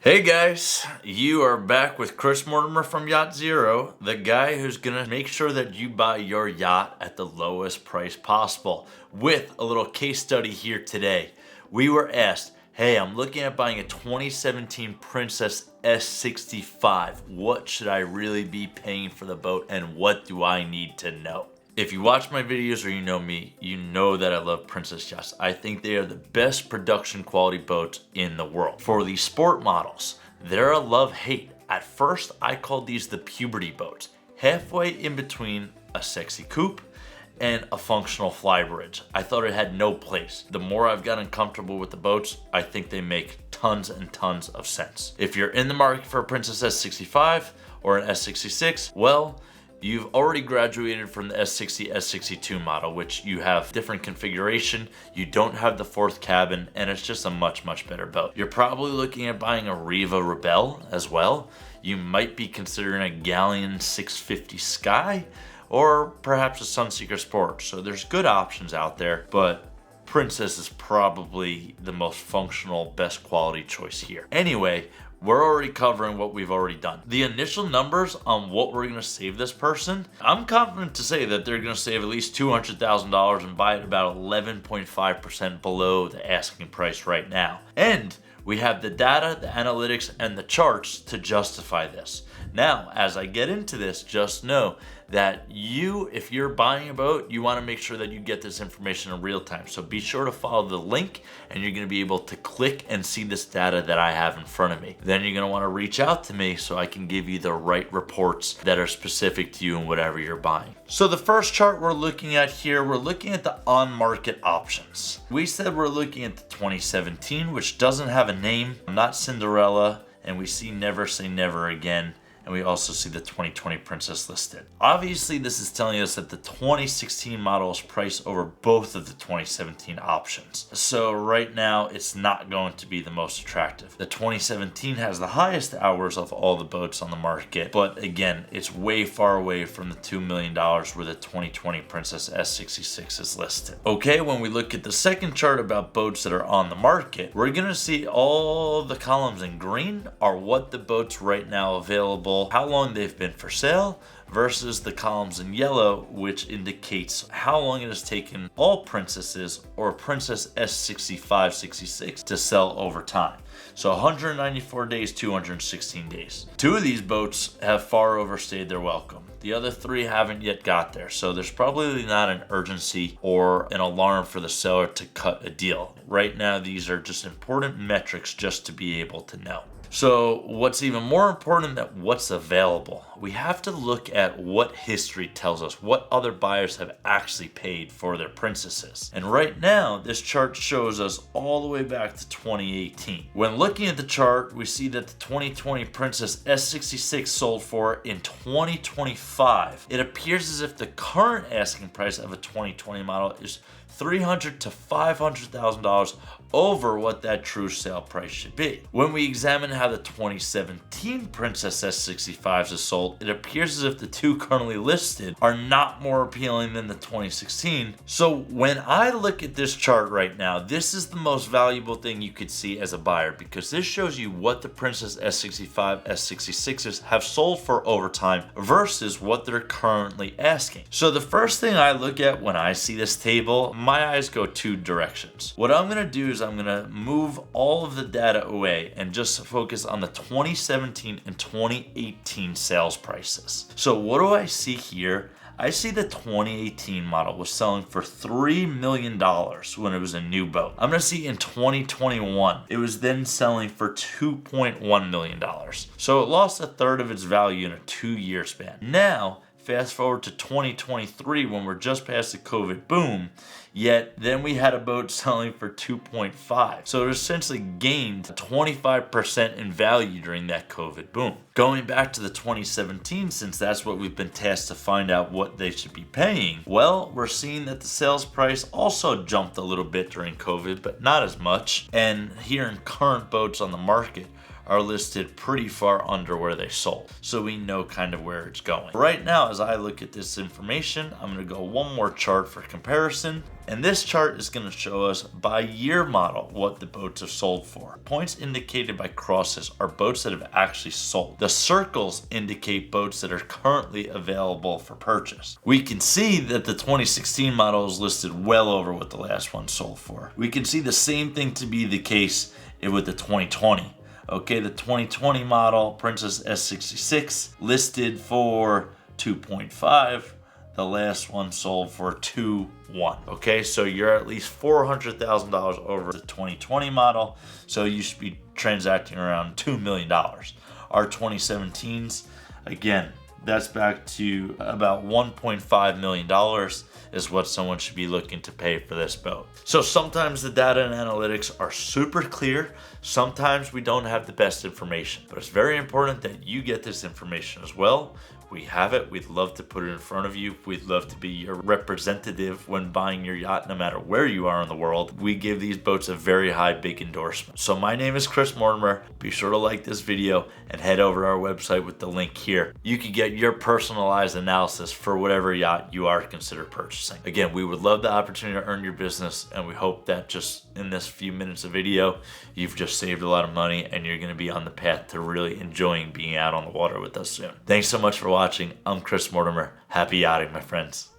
Hey guys, you are back with Chris Mortimer from Yacht Zero, the guy who's gonna make sure that you buy your yacht at the lowest price possible. With a little case study here today. We were asked, hey, I'm looking at buying a 2017 Princess S65. What should I really be paying for the boat and what do I need to know? If you watch my videos or you know me, you know that I love Princess yachts. I think they are the best production quality boats in the world. For the sport models, they're a love-hate. At first, I called these the puberty boats, halfway in between a sexy coupe and a functional flybridge. I thought it had no place. The more I've gotten comfortable with the boats, I think they make tons and tons of sense. If you're in the market for a Princess S65 or an S66, well, you've already graduated from the S60, S62 model, which you have different configuration, you don't have the fourth cabin, and it's just a much better boat. You're probably looking at buying a Riva Rebel as well. You might be considering a Galeon 650 Sky, or perhaps a Sunseeker Sport. So there's good options out there, but Princess is probably the most functional, best quality choice here. Anyway, we're already covering what we've already done. The initial numbers on what we're gonna save this person, I'm confident to say that they're gonna save at least $200,000 and buy it about 11.5% below the asking price right now. And we have the data, the analytics, and the charts to justify this. Now, as I get into this, just know that if you're buying a boat, you want to make sure that you get this information in real time. So be sure to follow the link and you're going to be able to click and see this data that I have in front of me. Then you're going to want to reach out to me so I can give you the right reports that are specific to you and whatever you're buying. So the first chart we're looking at here, we're looking at the on-market options. We said we're looking at the 2017, which doesn't have a name, not Cinderella, and we see Never Say Never Again. And we also see the 2020 Princess listed. Obviously, this is telling us that the 2016 model is priced over both of the 2017 options. So right now, it's not going to be the most attractive. The 2017 has the highest hours of all the boats on the market, but again, it's way far away from the $2 million where the 2020 Princess S66 is listed. Okay, when we look at the second chart about boats that are on the market, we're gonna see all the columns in green are what the boats right now available, how long they've been for sale, versus the columns in yellow, which indicates how long it has taken all princesses or Princess S65, 66 to sell over time. So 194 days, 216 days. Two of these boats have far overstayed their welcome. The other three haven't yet got there. So there's probably not an urgency or an alarm for the seller to cut a deal. Right now, these are just important metrics just to be able to know. So what's even more important than what's available, we have to look at what history tells us, what other buyers have actually paid for their princesses. And right now, this chart shows us all the way back to 2018. When looking at the chart, we see that the 2020 Princess S66 sold for in 2025. It appears as if the current asking price of a 2020 model is $300,000 to $500,000 over what that true sale price should be. When we examine how the 2017 Princess S65s is sold, it appears as if the two currently listed are not more appealing than the 2016. So when I look at this chart right now, this is the most valuable thing you could see as a buyer, because this shows you what the Princess S65, S66s have sold for over time versus what they're currently asking. So the first thing I look at when I see this table, my eyes go two directions. What I'm gonna do is I'm gonna move all of the data away and just focus on the 2017 and 2018 sales prices. So what do I see here? I see the 2018 model was selling for $3 million when it was a new boat. I'm gonna see in 2021, it was then selling for $2.1 million. So it lost a third of its value in a 2-year span. Now, fast forward to 2023 when we're just past the COVID boom, yet then we had a boat selling for 2.5. So it essentially gained 25% in value during that COVID boom. Going back to the 2017, since that's what we've been tasked to find out what they should be paying, well, we're seeing that the sales price also jumped a little bit during COVID, but not as much. And here in current boats on the market, are listed pretty far under where they sold. So we know kind of where it's going. Right now, as I look at this information, I'm gonna go one more chart for comparison. And this chart is going to show us by year model what the boats have sold for. Points indicated by crosses are boats that have actually sold. The circles indicate boats that are currently available for purchase. We can see that the 2016 model is listed well over what the last one sold for. We can see the same thing to be the case with the 2020. Okay, the 2020 model, Princess S65, listed for 2.5. The last one sold for 2.1. Okay, so you're at least $400,000 over the 2020 model. So you should be transacting around $2 million. Our 2017s, again, that's back to about $1.5 million is what someone should be looking to pay for this boat. So sometimes the data and analytics are super clear. Sometimes we don't have the best information, but it's very important that you get this information as well. We have it. We'd love to put it in front of you. We'd love to be your representative when buying your yacht, no matter where you are in the world. We give these boats a very high, big endorsement. So my name is Chris Mortimer. Be sure to like this video and head over to our website with the link here. You can get your personalized analysis for whatever yacht you are considered purchasing. Again, we would love the opportunity to earn your business, and we hope that just in this few minutes of video, you've just saved a lot of money and you're going to be on the path to really enjoying being out on the water with us soon. Thanks so much for watching. I'm Chris Mortimer. Happy yachting, my friends.